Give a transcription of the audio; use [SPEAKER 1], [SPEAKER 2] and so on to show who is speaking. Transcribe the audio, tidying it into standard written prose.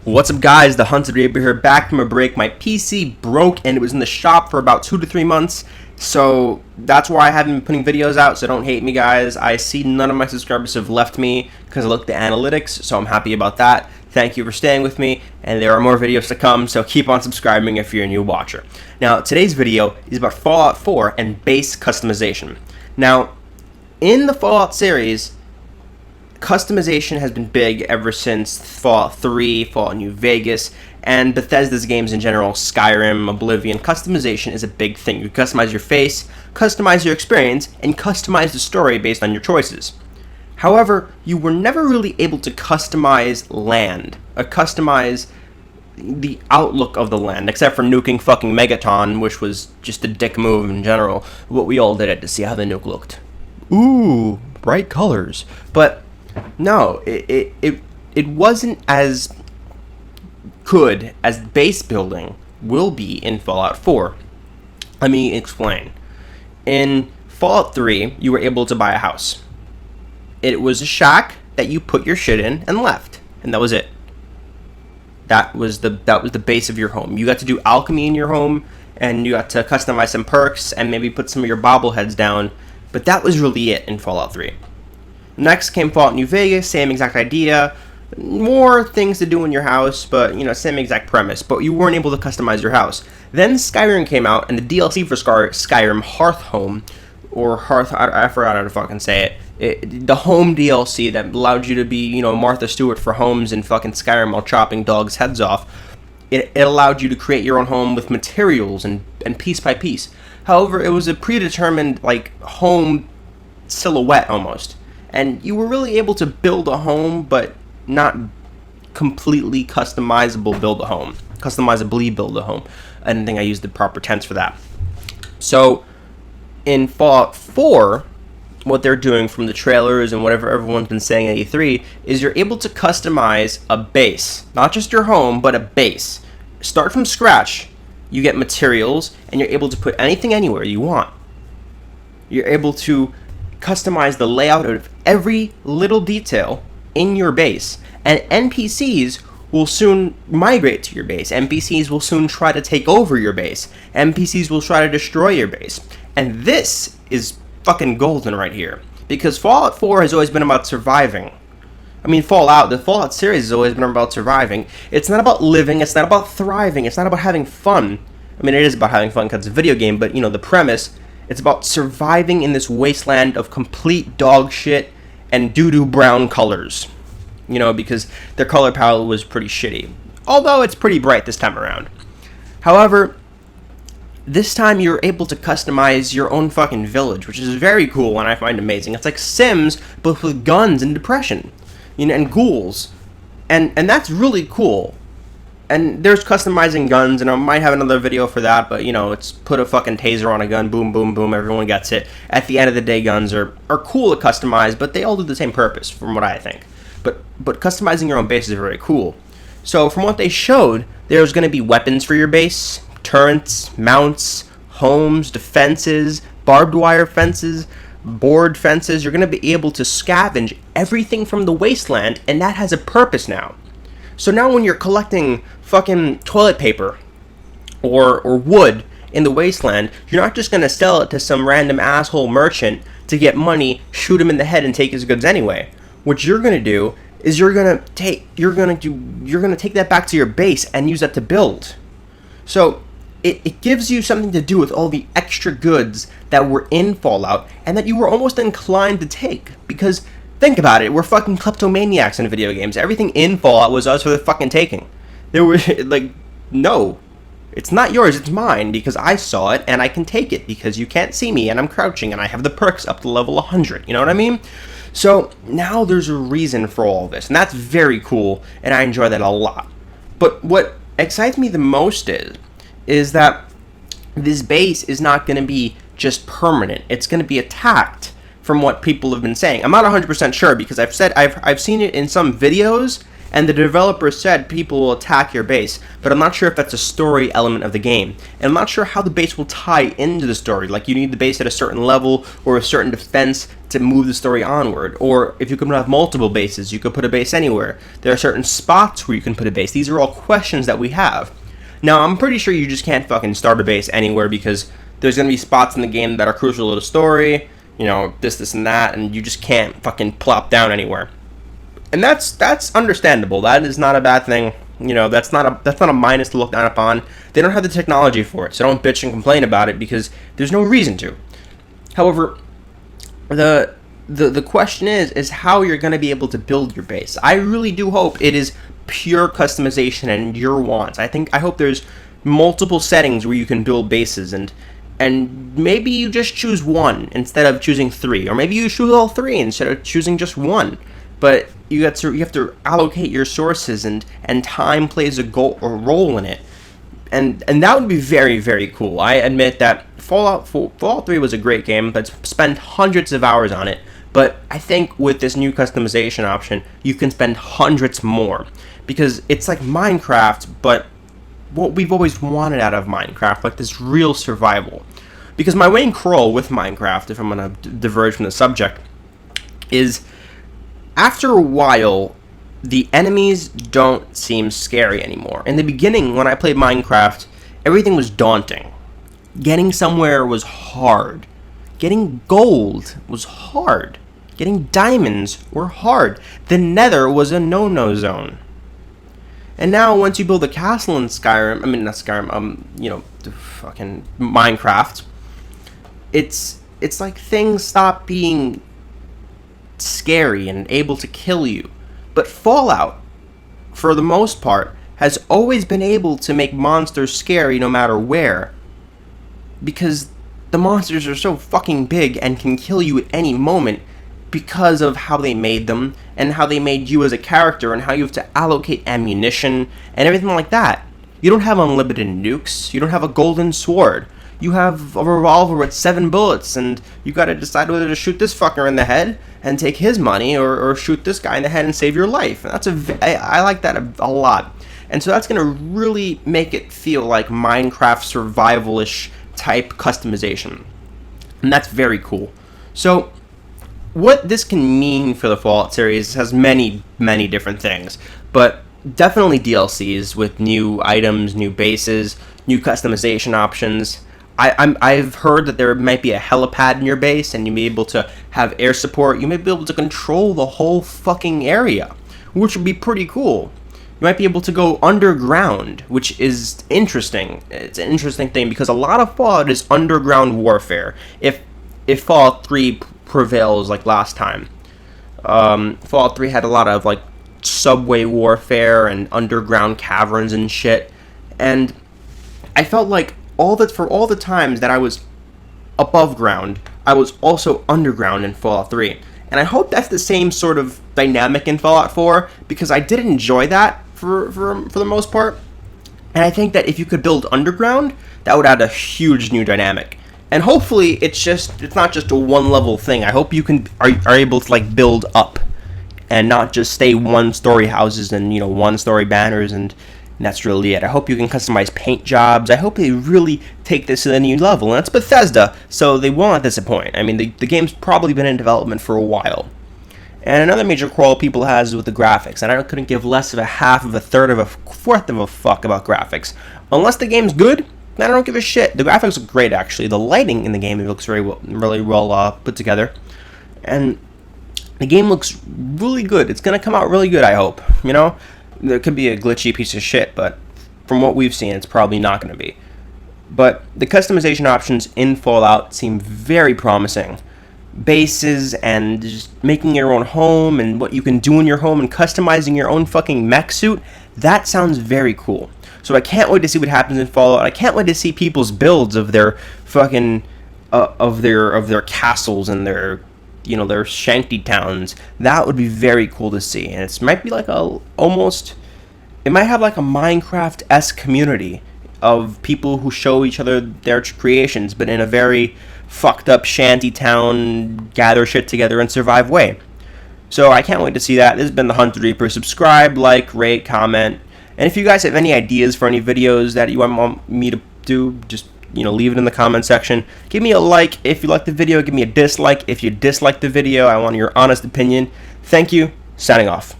[SPEAKER 1] What's up, guys? The Hunted Reaper here, back from a break. My PC broke and it was in the shop for about 2 to 3 months, so that's why I haven't been putting videos out, so don't hate me, guys. I see none of my subscribers have left me because I looked at the analytics, so I'm happy about that. Thank you for staying with me, and there are more videos to come, so keep on subscribing if you're a new watcher. Now, today's video is about Fallout 4 and base customization. Now, in the Fallout series, customization has been big ever since Fallout 3, Fallout New Vegas, and Bethesda's games in general, Skyrim, Oblivion. Customization is a big thing. You customize your face, customize your experience, and customize the story based on your choices. However, you were never really able to customize land, or customize the outlook of the land, except for nuking fucking Megaton, which was just a dick move in general. What we all did it to see how the nuke looked. Ooh, bright colors. But no, it wasn't as good as base building will be in Fallout 4. Let me explain. In Fallout 3, you were able to buy a house. It was a shack that you put your shit in and left, and that was it. That was the base of your home. You got to do alchemy in your home, and you got to customize some perks and maybe put some of your bobbleheads down, but that was really it in Fallout 3. Next came Fallout New Vegas, same exact idea, more things to do in your house, but same exact premise, but you weren't able to customize your house. Then Skyrim came out, and the DLC for Skyrim, Hearthhome, or Hearth, I forgot how to fucking say it, the home DLC that allowed you to be, Martha Stewart for homes in fucking Skyrim while chopping dogs' heads off. It allowed you to create your own home with materials and piece by piece. However, it was a predetermined, home silhouette almost. And you were really able to build a home, but not completely customizably build a home. I didn't think I used the proper tense for that. So, in Fallout 4, what they're doing from the trailers and whatever everyone's been saying at E3 is you're able to customize a base. Not just your home, but a base. Start from scratch. You get materials, and you're able to put anything anywhere you want. You're able to customize the layout of every little detail in your base, and NPCs will soon migrate to your base. NPCs will soon try to take over your base. NPCs will try to destroy your base. And this is fucking golden right here, because Fallout 4 has always been about surviving. The Fallout series has always been about surviving. It's not about living, it's not about thriving, it's not about having fun. It is about having fun because it's a video game, but the premise, it's about surviving in this wasteland of complete dog shit and doo-doo brown colors. Because their color palette was pretty shitty. Although it's pretty bright this time around. However, this time you're able to customize your own fucking village, which is very cool and I find amazing. It's like Sims, but with guns and depression. And ghouls. And that's really cool. And there's customizing guns, and I might have another video for that, but, it's put a fucking taser on a gun, boom, boom, boom, everyone gets it. At the end of the day, guns are cool to customize, but they all do the same purpose, from what I think. But customizing your own base is very cool. So, from what they showed, there's going to be weapons for your base, turrets, mounts, homes, defenses, barbed wire fences, board fences. You're going to be able to scavenge everything from the wasteland, and that has a purpose now. So now when you're collecting fucking toilet paper or wood in the wasteland, you're not just going to sell it to some random asshole merchant to get money, shoot him in the head, and take his goods anyway. What you're going to do is you're going to take that back to your base and use that to build. So it gives you something to do with all the extra goods that were in Fallout and that you were almost inclined to take, because think about it, we're fucking kleptomaniacs in video games. Everything in Fallout was us for the fucking taking. There were, no, it's not yours, it's mine, because I saw it, and I can take it, because you can't see me, and I'm crouching, and I have the perks up to level 100, you know what I mean? So, now there's a reason for all this, and that's very cool, and I enjoy that a lot. But what excites me the most is that this base is not going to be just permanent. It's going to be attacked, from what people have been saying. I'm not 100% sure, because I've seen it in some videos, And the developer said people will attack your base, but I'm not sure if that's a story element of the game. And I'm not sure how the base will tie into the story. Like, you need the base at a certain level or a certain defense to move the story onward. Or if you could have multiple bases, you could put a base anywhere. There are certain spots where you can put a base. These are all questions that we have. Now, I'm pretty sure you just can't fucking start a base anywhere because there's going to be spots in the game that are crucial to the story, you know, this, and that, and you just can't fucking plop down anywhere. And that's understandable. That is not a bad thing. You know, that's not a minus to look down upon. They don't have the technology for it, so don't bitch and complain about it because there's no reason to. However, the question is how you're going to be able to build your base. I really do hope it is pure customization and your wants. I hope there's multiple settings where you can build bases, and maybe you just choose one instead of choosing three, or maybe you choose all three instead of choosing just one. But you have to allocate your sources, and time plays a role in it, and that would be very, very cool. I admit that Fallout 3 was a great game, but spent hundreds of hours on it. But I think with this new customization option, you can spend hundreds more, because it's like Minecraft, but what we've always wanted out of Minecraft, like this real survival. Because my main quarrel with Minecraft, if I'm going to diverge from the subject, is after a while, the enemies don't seem scary anymore. In the beginning, when I played Minecraft, everything was daunting. Getting somewhere was hard. Getting gold was hard. Getting diamonds were hard. The Nether was a no-no zone. And now, once you build a castle in fucking Minecraft, it's like things stop being scary and able to kill you. But Fallout, for the most part, has always been able to make monsters scary no matter where, because the monsters are so fucking big and can kill you at any moment because of how they made them and how they made you as a character and how you have to allocate ammunition and everything like that. You don't have unlimited nukes. You don't have a golden sword. You have a revolver with 7 bullets, and you gotta decide whether to shoot this fucker in the head and take his money, or shoot this guy in the head and save your life. And I like that a lot. And so that's gonna really make it feel like Minecraft survival-ish type customization. And that's very cool. So what this can mean for the Fallout series has many, many different things, but definitely DLCs with new items, new bases, new customization options. I've heard that there might be a helipad in your base, and you may be able to have air support. You may be able to control the whole fucking area, which would be pretty cool. You might be able to go underground, which is interesting. It's an interesting thing because a lot of Fallout is underground warfare. If Fallout 3 prevails like last time, Fallout 3 had a lot of like subway warfare and underground caverns and shit, and I felt like for all the times that I was above ground, I was also underground in Fallout 3. And I hope that's the same sort of dynamic in Fallout 4, because I did enjoy that for the most part. And I think that if you could build underground, that would add a huge new dynamic. And hopefully it's not just a one level thing. I hope you are able to like build up and not just stay one story houses and, you know, one story banners, and that's really it. I hope you can customize paint jobs. I hope they really take this to the new level. And it's Bethesda, so they won't disappoint. I mean, the game's probably been in development for a while. And another major quarrel people has is with the graphics, and I couldn't give less of a half of a third of a fourth of a fuck about graphics. Unless the game's good, then I don't give a shit. The graphics look great, actually. The lighting in the game looks really well put together. And the game looks really good. It's going to come out really good, I hope. You know? There could be a glitchy piece of shit, but from what we've seen, it's probably not going to be. But the customization options in Fallout seem very promising. Bases and just making your own home and what you can do in your home and customizing your own fucking mech suit, that sounds very cool. So I can't wait to see what happens in Fallout. I can't wait to see people's builds of their fucking of their castles and their, you know, their shanty towns. That would be very cool to see, and it might be like it might have like a Minecraft-esque community of people who show each other their creations, but in a very fucked up shanty town, gather shit together and survive way. So I can't wait to see that. This has been the Hunted Reaper. Subscribe, like, rate, comment. And if you guys have any ideas for any videos that you want me to do, just leave it in the comment section. Give me a like if you like the video. Give me a dislike if you dislike the video. I want your honest opinion. Thank you. Signing off.